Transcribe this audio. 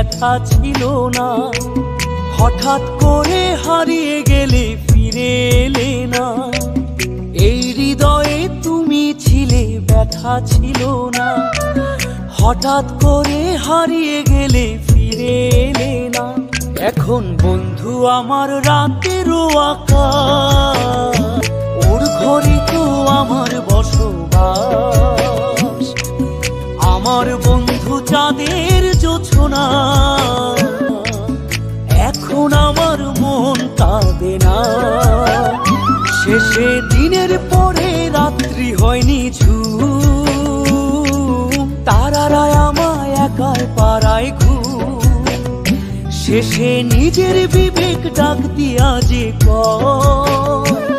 ব্যথা ছিল না। হঠাৎ করে হারিয়ে গেলে ফিরে এলে না। এই হৃদয়ে তুমি ছিলে, ব্যথা ছিল না। হঠাৎ করে হারিয়ে গেলে ফিরে এলে না। এখন বন্ধু আমার রাতেরও আকাশ, ওর ঘরে তো আমার বসবাস। আমার বন্ধু চাঁদের জোছনা, এখন আমার মন কাঁদে না। শেষে দিনের পরে রাত্রি হয়নি ঝুম, তারারা আমায় একাই পাড়ায় ঘুম। শেষে নিজের বিবেক ডাক দিয়া যে কয়